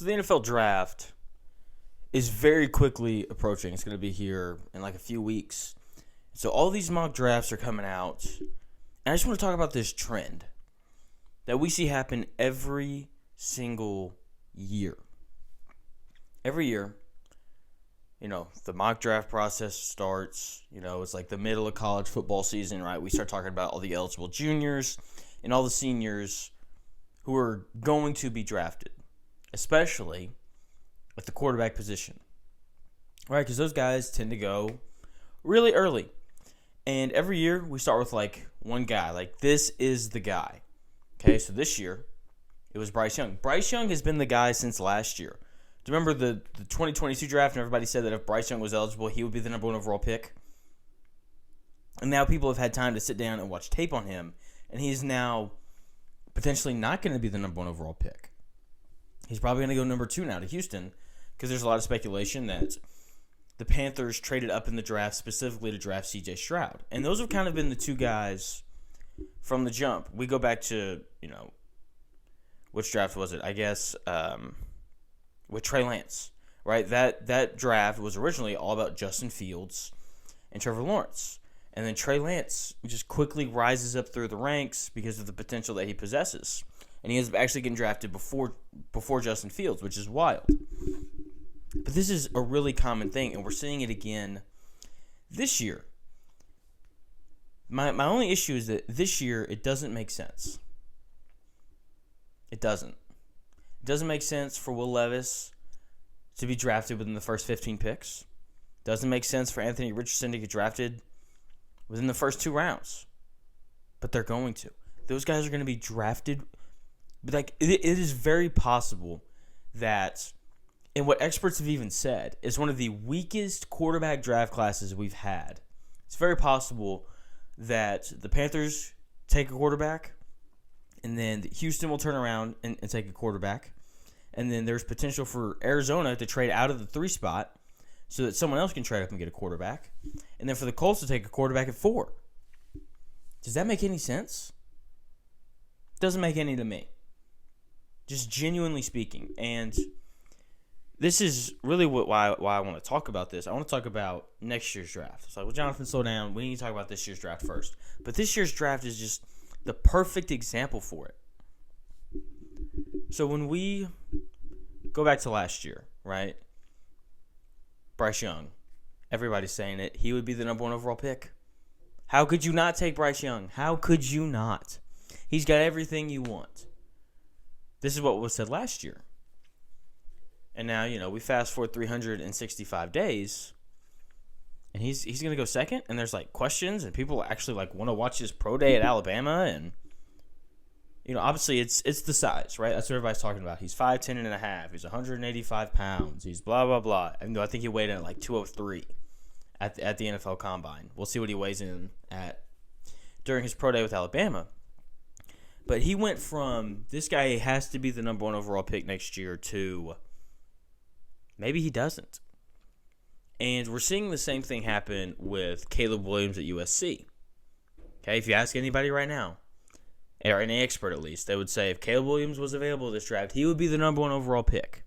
So the NFL draft is very quickly approaching. It's going to be here in like a few weeks. So all these mock drafts are coming out. And I just want to talk about this trend that we see happen every single year. Every year, the mock draft process starts. It's like the middle of college football season, right? We start talking about all the eligible juniors and all the seniors who are going to be drafted, especially at the quarterback position, right? Because those guys tend to go really early. And every year we start with like one guy, like this is the guy. Okay, so this year it was Bryce Young. Bryce Young has been the guy since last year. Do you remember the 2022 draft and everybody said that if Bryce Young was eligible, he would be the number one overall pick? And now people have had time to sit down and watch tape on him, and he's now potentially not going to be the number one overall pick. He's probably going to go number 2 now to Houston because there's a lot of speculation that the Panthers traded up in the draft specifically to draft C.J. Stroud. And those have kind of been the two guys from the jump. We go back to, which draft was it? I guess with Trey Lance, right? That draft was originally all about Justin Fields and Trevor Lawrence. And then Trey Lance just quickly rises up through the ranks because of the potential that he possesses. And he is actually getting drafted before Justin Fields, which is wild. But this is a really common thing, and we're seeing it again this year. My only issue is that this year it doesn't make sense. It doesn't. It doesn't make sense for Will Levis to be drafted within the first 15 picks. It doesn't make sense for Anthony Richardson to get drafted within the first 2 rounds. But they're going to. Those guys are going to be drafted. But it is very possible that, and what experts have even said, is one of the weakest quarterback draft classes we've had. It's very possible that the Panthers take a quarterback, and then Houston will turn around and take a quarterback. And then there's potential for Arizona to trade out of the 3 spot so that someone else can trade up and get a quarterback. And then for the Colts to take a quarterback at 4. Does that make any sense? Doesn't make any to me. Just genuinely speaking. And this is really why I want to talk about this. I want to talk about next year's draft. It's like, well, Jonathan, slow down. We need to talk about this year's draft first. But this year's draft is just the perfect example for it. So when we go back to last year, right? Bryce Young. Everybody's saying it. He would be the number 1 overall pick. How could you not take Bryce Young? How could you not? He's got everything you want. This is what was said last year. And now, we fast forward 365 days, and he's going to go second, and there's, questions, and people actually, want to watch his pro day at Alabama, and, obviously it's the size, right? That's what everybody's talking about. He's 5'10 and a half. He's 185 pounds. He's blah, blah, blah. And I think he weighed in at 203 at the NFL Combine. We'll see what he weighs in at during his pro day with Alabama. But he went from, this guy has to be the number 1 overall pick next year to maybe he doesn't. And we're seeing the same thing happen with Caleb Williams at USC. Okay, if you ask anybody right now, or any expert at least, they would say if Caleb Williams was available this draft, he would be the number 1 overall pick.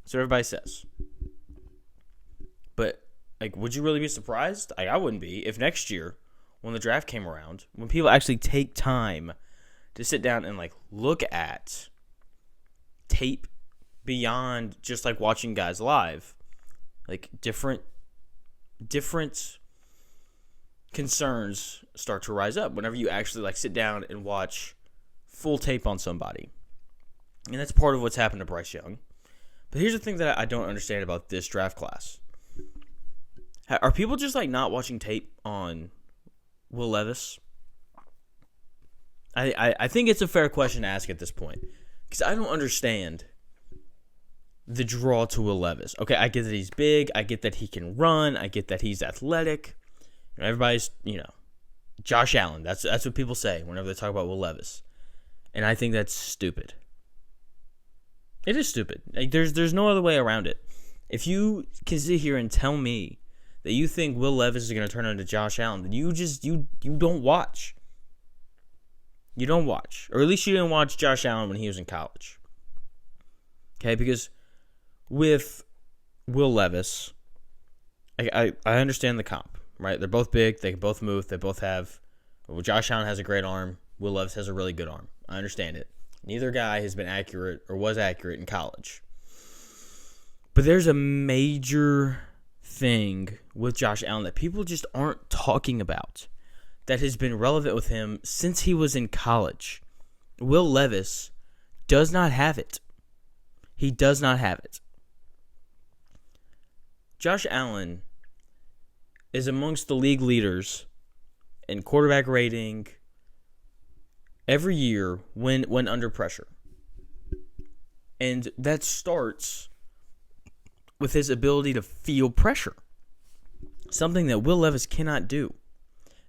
That's what everybody says. But, would you really be surprised? I wouldn't be. If next year, when the draft came around, when people actually take time to sit down and, look at tape beyond just, watching guys live, different concerns start to rise up whenever you actually, sit down and watch full tape on somebody. And that's part of what's happened to Bryce Young. But here's the thing that I don't understand about this draft class. Are people just, not watching tape on Will Levis? I think it's a fair question to ask at this point. Because I don't understand the draw to Will Levis. Okay, I get that he's big. I get that he can run. I get that he's athletic. Everybody's, Josh Allen. That's what people say whenever they talk about Will Levis. And I think that's stupid. It is stupid. There's no other way around it. If you can sit here and tell me that you think Will Levis is going to turn into Josh Allen, then you don't watch. You don't watch. Or at least you didn't watch Josh Allen when he was in college. Okay, because with Will Levis, I understand the comp, right? They're both big. They can both move. They both have. Well, Josh Allen has a great arm. Will Levis has a really good arm. I understand it. Neither guy has been accurate or was accurate in college. But there's a major thing with Josh Allen that people just aren't talking about that has been relevant with him since he was in college. Will Levis does not have it. He does not have it. Josh Allen is amongst the league leaders in quarterback rating every year when under pressure. And that starts with his ability to feel pressure. Something that Will Levis cannot do.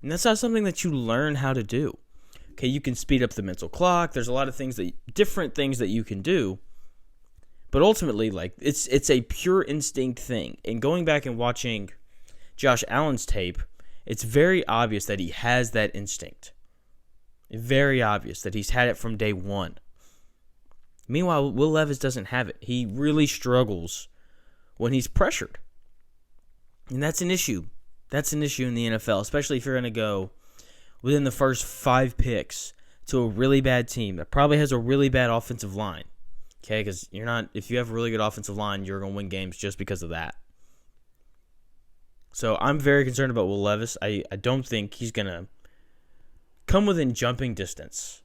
And that's not something that you learn how to do. Okay, you can speed up the mental clock. There's a lot of different things that you can do. But ultimately, it's a pure instinct thing. And going back and watching Josh Allen's tape, it's very obvious that he has that instinct. Very obvious that he's had it from day one. Meanwhile, Will Levis doesn't have it. He really struggles when he's pressured. And that's an issue. That's an issue in the NFL, especially if you're going to go within the first 5 picks to a really bad team that probably has a really bad offensive line. Okay, because if you have a really good offensive line, you're going to win games just because of that. So I'm very concerned about Will Levis. I don't think he's going to come within jumping distance,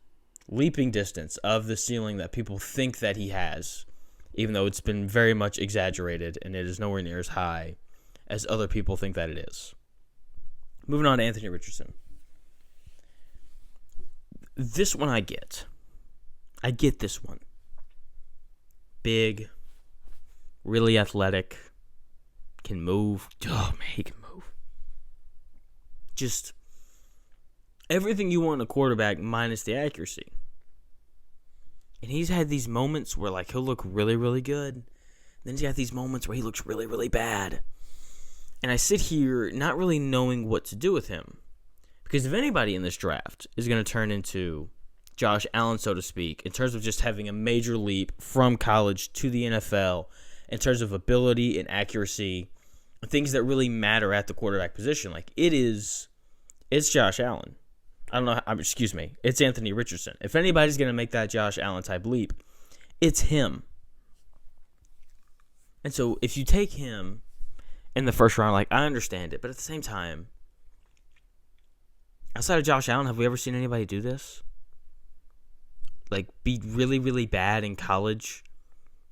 leaping distance of the ceiling that people think that he has, even though it's been very much exaggerated and it is nowhere near as high as other people think that it is. Moving on to Anthony Richardson. This one I get. I get this one. Big, really athletic, can move. Oh, man, he can move. Just everything you want in a quarterback minus the accuracy. And he's had these moments where, he'll look really, really good. Then he's got these moments where he looks really, really bad. And I sit here not really knowing what to do with him. Because if anybody in this draft is going to turn into Josh Allen, so to speak, in terms of just having a major leap from college to the NFL, in terms of ability and accuracy, things that really matter at the quarterback position, it's Josh Allen. It's Anthony Richardson. If anybody's going to make that Josh Allen type leap, it's him. And so if you take him in the first round, I understand it, but at the same time, outside of Josh Allen, have we ever seen anybody do this? Be really, really bad in college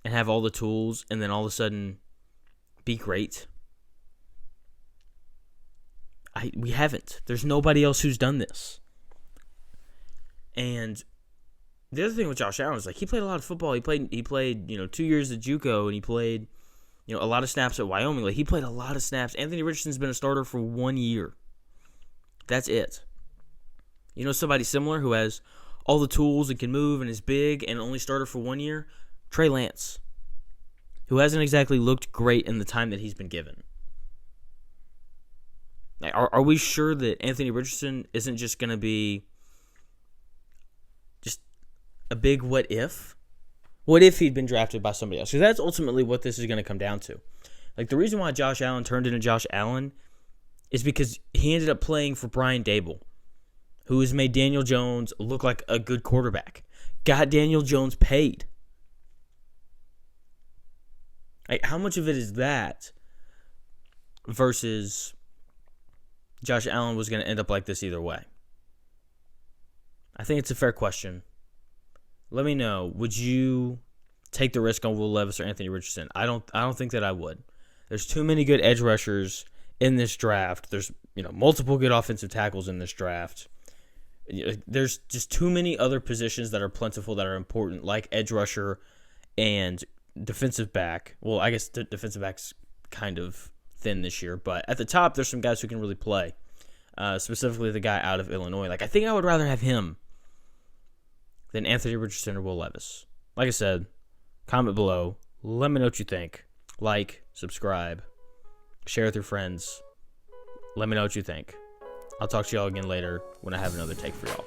and have all the tools and then all of a sudden be great? We haven't. There's nobody else who's done this. And the other thing with Josh Allen is he played a lot of football. He played 2 years at JUCO, and he played a lot of snaps at Wyoming. He played a lot of snaps. Anthony Richardson's been a starter for 1 year. That's it. Somebody similar who has all the tools and can move and is big and only started for 1 year? Trey Lance, who hasn't exactly looked great in the time that he's been given. Are we sure that Anthony Richardson isn't just going to be just a big what if? What if he'd been drafted by somebody else? Because that's ultimately what this is going to come down to. The reason why Josh Allen turned into Josh Allen is because he ended up playing for Brian Dable, who has made Daniel Jones look like a good quarterback. Got Daniel Jones paid. How much of it is that versus Josh Allen was going to end up like this either way? I think it's a fair question. Let me know. Would you take the risk on Will Levis or Anthony Richardson? I don't think that I would. There's too many good edge rushers in this draft. There's multiple good offensive tackles in this draft. There's just too many other positions that are plentiful that are important, like edge rusher and defensive back. Well, I guess the defensive back's kind of thin this year, but at the top, there's some guys who can really play. Specifically, the guy out of Illinois. I think I would rather have him than Anthony Richardson or Will Levis. Like I said, comment below. Let me know what you think. Like, subscribe, share with your friends. Let me know what you think. I'll talk to y'all again later when I have another take for y'all.